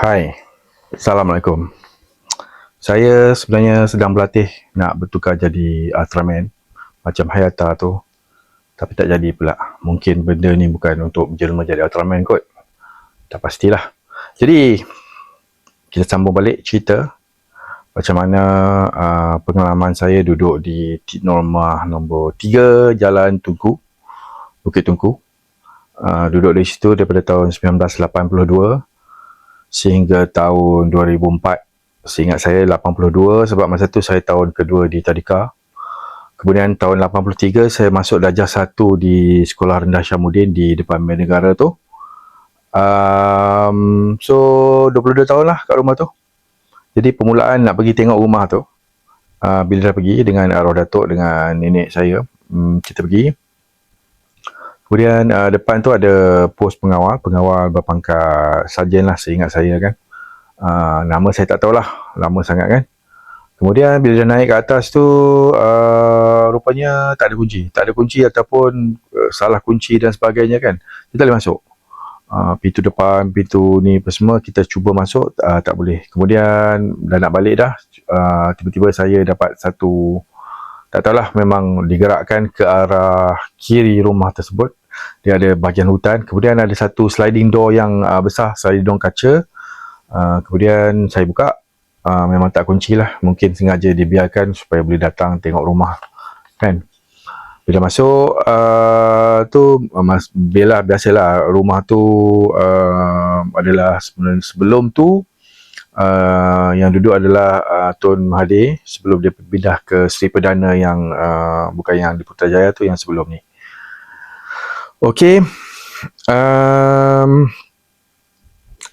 Hai, Assalamualaikum. Saya sebenarnya sedang berlatih nak bertukar jadi Ultraman macam Hayata tu, tapi tak jadi pula. Mungkin benda ni bukan untuk menjelma jadi Ultraman kot. Tak pastilah. Jadi, kita sambung balik cerita macam mana pengalaman saya duduk di Norma nombor 3 Jalan Tunku, Bukit Tunku. Duduk di situ daripada tahun 1982 sehingga tahun 2004. Seingat saya 82 sebab masa tu saya tahun kedua di Tadika. Kemudian tahun 83 saya masuk darjah 1 di Sekolah Rendah Syamuddin di depan Medan Negara tu. So 22 tahun lah kat rumah tu. Jadi permulaan nak pergi tengok rumah tu, bila dah pergi dengan arwah datuk dengan nenek saya, kita pergi. Kemudian depan tu ada pos pengawal berpangkat sarjan lah seingat saya kan. Nama saya tak tahulah, lama sangat kan. Kemudian bila dah naik ke atas tu, rupanya tak ada kunci ataupun salah kunci dan sebagainya kan. Kita tak boleh masuk. Pintu depan, pintu ni apa semua kita cuba masuk, tak boleh. Kemudian dah nak balik dah, tiba-tiba saya dapat satu, tak tahulah, memang digerakkan ke arah kiri rumah tersebut. Dia ada bahagian hutan. Kemudian ada satu sliding door yang besar, sliding door kaca. Kemudian saya buka, memang tak kunci lah, mungkin sengaja dibiarkan supaya boleh datang tengok rumah kan. Bila masuk biasalah rumah tu adalah sebelum tu yang duduk adalah Tun Mahathir sebelum dia pindah ke Seri Perdana yang bukan yang di Putrajaya tu, yang sebelum ni. Okey.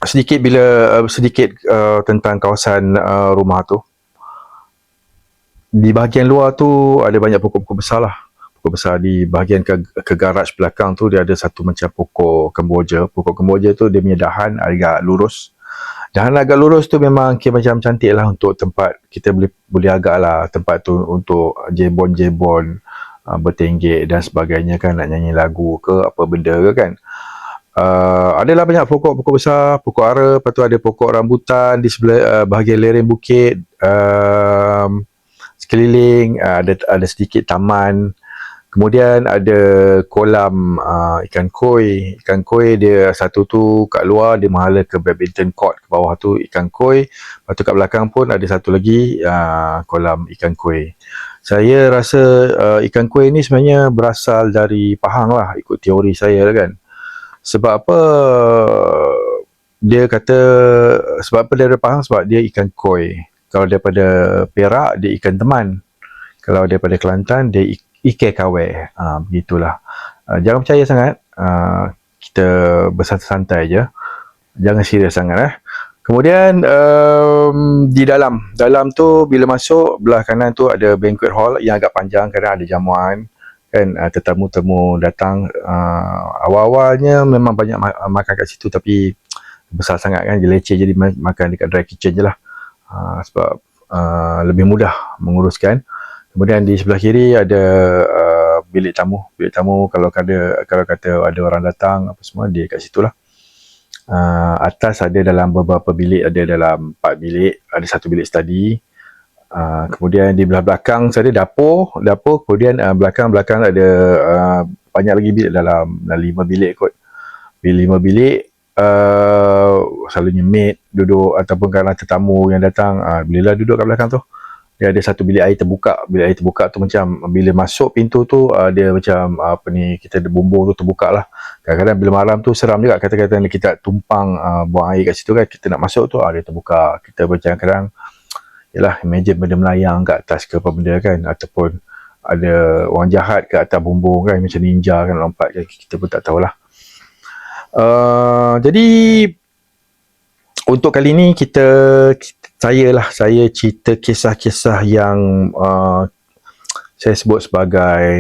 Sedikit tentang kawasan rumah tu. Di bahagian luar tu ada banyak pokok-pokok besar lah. Pokok besar. Di bahagian ke garaj belakang tu dia ada satu macam pokok kemboja. Pokok kemboja tu dia punya dahan agak lurus. Dahan agak lurus tu memang macam cantik lah untuk tempat kita boleh agak lah tempat tu untuk jebon-jebon, bertenggek dan sebagainya kan, nak nyanyi lagu ke apa benda ke kan. Adalah banyak pokok besar, pokok ara, lepas tu ada pokok rambutan di sebelah bahagian lereng bukit, sekeliling ada sedikit taman. Kemudian ada kolam ikan koi. Ikan koi dia satu tu kat luar dia menghala ke badminton court, ke bawah tu ikan koi. Lepas tu kat belakang pun ada satu lagi kolam ikan koi. Saya rasa ikan koi ni sebenarnya berasal dari Pahang lah, ikut teori saya lah kan. Sebab apa dia kata, sebab apa dia dari Pahang? Sebab dia ikan koi. Kalau daripada Perak dia ikan teman. Kalau daripada Kelantan dia ikan kawe. Begitulah. Jangan percaya sangat. Kita bersantai-santai je. Jangan serius sangat Kemudian di dalam tu bila masuk belah kanan tu ada banquet hall yang agak panjang, kadang ada jamuan kan, tetamu-temu datang. Awal-awalnya memang banyak makan kat situ, tapi besar sangat kan, dia leceh, jadi makan dekat dry kitchen je lah. Sebab lebih mudah menguruskan. Kemudian di sebelah kiri ada bilik tamu. Bilik tamu kalau kata ada orang datang apa semua, dia kat situ lah. Atas ada dalam beberapa bilik, ada dalam 4 bilik, ada satu bilik study. Kemudian di belah belakang saya ada dapur. Kemudian belakang ada banyak lagi bilik, dalam 5 bilik kot. Bila 5 bilik, selalunya maid duduk ataupun kalau tetamu yang datang, bila duduk kat belakang tu, dia ada satu bilik air terbuka. Bilik air terbuka tu macam bila masuk pintu tu, dia macam kita ada bumbung tu terbuka lah. Kadang-kadang bila malam tu seram juga, kata-kata kita tumpang buang air kat situ kan, kita nak masuk tu dia terbuka. Kita kadang-kadang yalah, imagine benda melayang kat atas ke apa benda kan, ataupun ada orang jahat kat atas bumbung kan, macam ninja kan lompat kan, kita pun tak tahulah. Jadi untuk kali ni saya cerita kisah-kisah yang saya sebut sebagai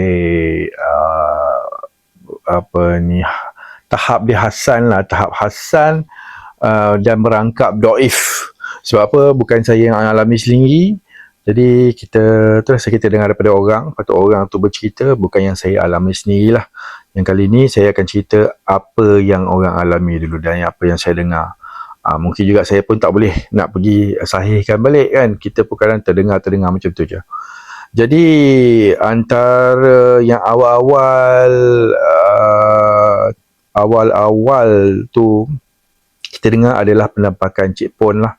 tahap hasan dan merangkap doif. Sebab apa? Bukan saya yang alami sendiri. Jadi kita dengar daripada orang, lepas tu orang tu bercerita, bukan yang saya alami sendirilah. Yang kali ni saya akan cerita apa yang orang alami dulu dan apa yang saya dengar. Mungkin juga saya pun tak boleh nak pergi sahihkan balik kan, kita pun kadang terdengar macam tu je. Jadi antara yang awal-awal tu kita dengar adalah penampakan Cik Pon lah,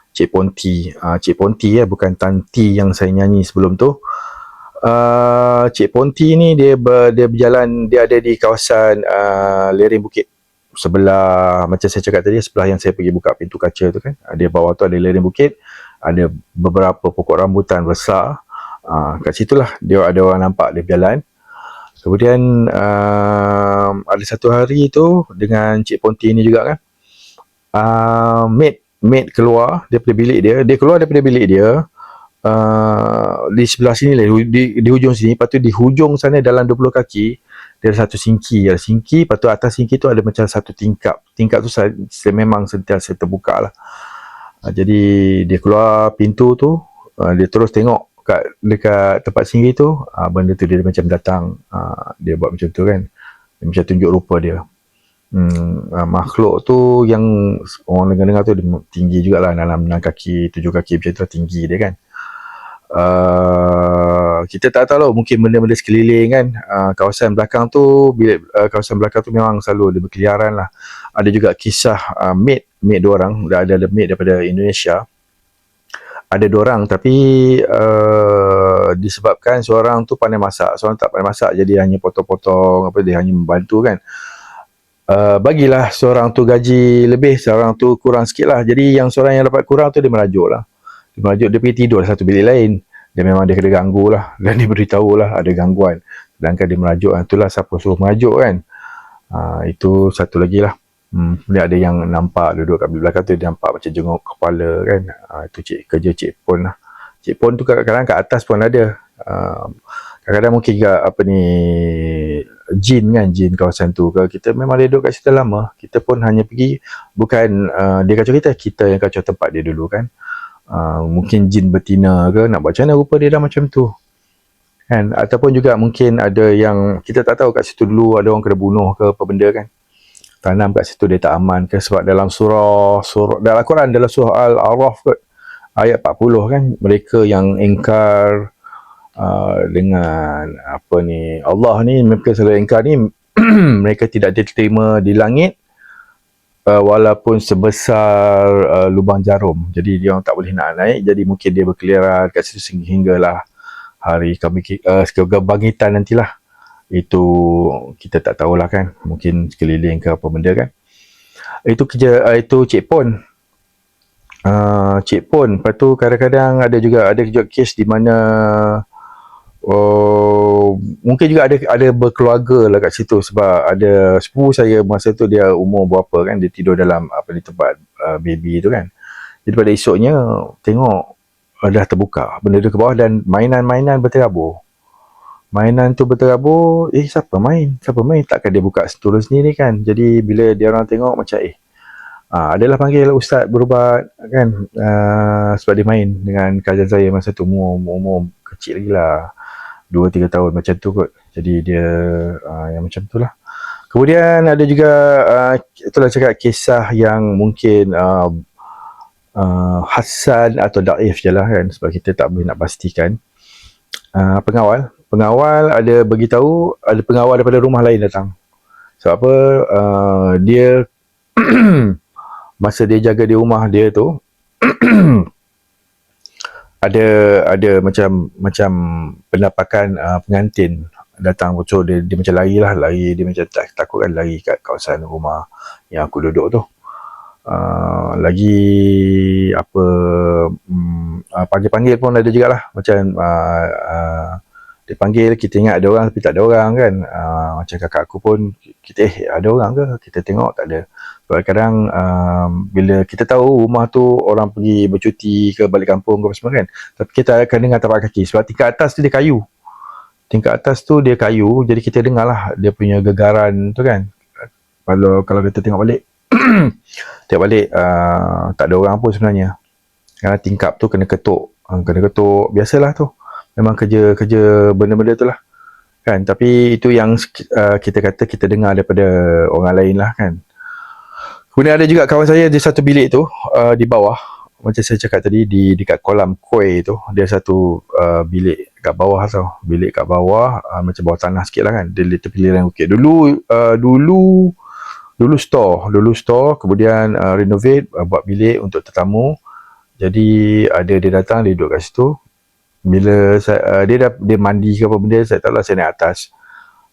Cik Ponti. Cik Ponti bukan Tan T yang saya nyanyi sebelum tu. Cik Ponti ni dia berjalan, dia ada di kawasan lereng bukit sebelah, macam saya cakap tadi, sebelah yang saya pergi buka pintu kaca tu kan, dia bawah tu ada lereng bukit, ada beberapa pokok rambutan besar. Kat situlah dia ada orang nampak dia berjalan. Kemudian ada satu hari tu dengan Cik Ponti ni juga kan, maid keluar daripada bilik dia keluar daripada bilik dia, di sebelah sini lah, di hujung sini, lepas tu di hujung sana dalam 20 kaki dia ada satu singki, lepas tu atas singki tu ada macam satu tingkap tu memang sentiasa terbuka lah. Jadi dia keluar pintu tu, dia terus tengok dekat tempat singki tu, benda tu dia macam datang, dia buat macam tu kan, dia macam tunjuk rupa dia. Makhluk tu yang orang dengar tu tinggi jugalah, dalam 6 kaki 7 kaki macam tu, tinggi dia kan. Kita tak tahu lah, mungkin benda-benda sekeliling kan. Kawasan belakang tu, kawasan belakang tu memang selalu dia berkeliaran lah. Ada juga kisah maid 2 orang, ada maid daripada Indonesia, ada 2 orang, tapi disebabkan seorang tu pandai masak, seorang tak pandai masak, jadi hanya potong-potong dia hanya membantu kan. Bagilah seorang tu gaji lebih, seorang tu kurang sikit lah. Jadi yang seorang yang dapat kurang tu dia merajuk lah, dia pergi tidur satu bilik lain. Dia memang dia kena ganggu lah, dan dia beritahu lah ada gangguan, sedangkan dia merajuk. Itulah siapa suruh merajuk kan. Itu satu lagi lah. Dia ada yang nampak duduk kat belakang tu, dia nampak macam jenguk kepala kan. Itu kerja Cik Pon lah. Cik Pon tu kadang-kadang kat atas pun ada. Kadang-kadang mungkin juga jin kawasan tu. Kalau kita memang dia duduk kat situ lama, kita pun hanya pergi, bukan dia kacau kita yang kacau tempat dia dulu kan. Mungkin jin betina ke, nak buat macam mana rupa dia dah macam tu kan. Ataupun juga mungkin ada yang kita tak tahu kat situ dulu ada orang kena bunuh ke apa benda kan, tanam kat situ dia tak aman ke. Sebab dalam surah dalam Al-Quran, dalam surah Al-A'raf kot, ayat 40 kan, mereka yang ingkar dengan Allah ni, mereka selalu ingkar ni mereka tidak diterima di langit walaupun sebesar lubang jarum. Jadi dia orang tak boleh nak naik, jadi mungkin dia berkeliaran kat situ sehinggalah hari kebangkitan nantilah. Itu kita tak tahulah kan, mungkin sekeliling ke apa benda kan. Itu Cik Pon. Cik Pon. Lepas tu kadang-kadang ada juga kes di mana mungkin juga ada berkeluarga lah kat situ. Sebab ada sepupu saya masa tu, dia umur berapa kan, dia tidur dalam di tempat baby tu kan. Jadi pada esoknya tengok dah terbuka benda tu ke bawah, dan mainan berterabur. Mainan tu berterabur. Siapa main, takkan dia buka terus sendiri kan. Jadi bila dia orang tengok macam adalah panggil ustaz berubat kan, sebab dia main dengan cousin saya masa tu, umur kecil lagi lah, 2-3 tahun macam tu kot. Jadi dia yang macam tu lah. Kemudian ada juga itulah cakap kisah yang mungkin Hasan atau Daif je lah kan, sebab kita tak boleh nak pastikan. Pengawal ada beritahu, ada pengawal daripada rumah lain datang. Sebab apa? Dia masa dia jaga di rumah dia tu ada macam penampakan pengantin datang bocor. Dia macam lari, dia macam takut kan, lari kat kawasan rumah yang aku duduk tu. Lagi panggil-panggil pun ada jugalah, macam dia panggil, kita ingat ada orang tapi tak ada orang kan. Macam kakak aku pun, kita ada orang ke, kita tengok tak ada. Sebab kadang bila kita tahu rumah tu orang pergi bercuti ke balik kampung ke apa semua kan, tapi kita akan dengar tapak kaki. Sebab tingkat atas tu dia kayu, jadi kita dengar lah dia punya gegaran tu kan. Kalau kita tengok balik tak ada orang pun sebenarnya, kerana tingkap tu kena ketuk, biasalah tu, memang kerja benda-benda tu lah kan. Tapi itu yang kita kata kita dengar daripada orang lain lah kan. Kemudian ada juga kawan saya, dia satu bilik tu di bawah, macam saya cakap tadi, dekat kolam koi tu, dia satu bilik kat bawah tau. Bilik kat bawah, macam bawah tanah sikit lah kan. Dia tepi lereng bukit. Dulu store, kemudian renovate, buat bilik untuk tetamu. Jadi dia datang, dia duduk kat situ. Bila dia mandi ke apa benda, saya tak tahu lah, saya naik atas.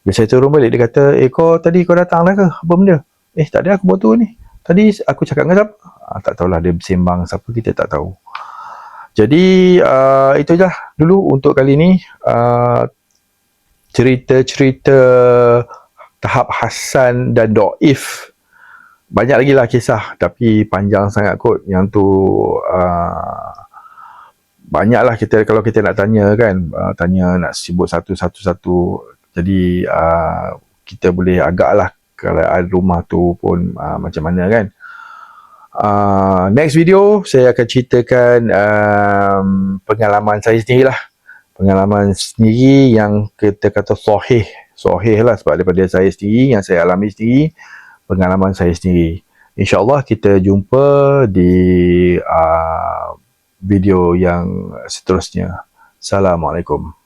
Bila saya turun balik, dia kata, kau datang lah ke? Apa benda? Tak ada, aku buat tu ni. Tadi aku cakap dengan siapa? Tak tahulah, dia bersembang siapa, kita tak tahu. Jadi itu je dulu untuk kali ni. Cerita-cerita tahap Hasan dan Doif. Banyak lagi lah kisah, tapi panjang sangat kot. Yang tu banyaklah kalau kita nak tanya kan, nak sebut satu-satu. Jadi kita boleh agak lah kalau ada rumah tu pun macam mana kan. Next video saya akan ceritakan pengalaman saya sendiri lah. Pengalaman sendiri yang kita kata sahih lah, sebab daripada saya sendiri, yang saya alami sendiri, pengalaman saya sendiri. InsyaAllah kita jumpa di video yang seterusnya. Assalamualaikum.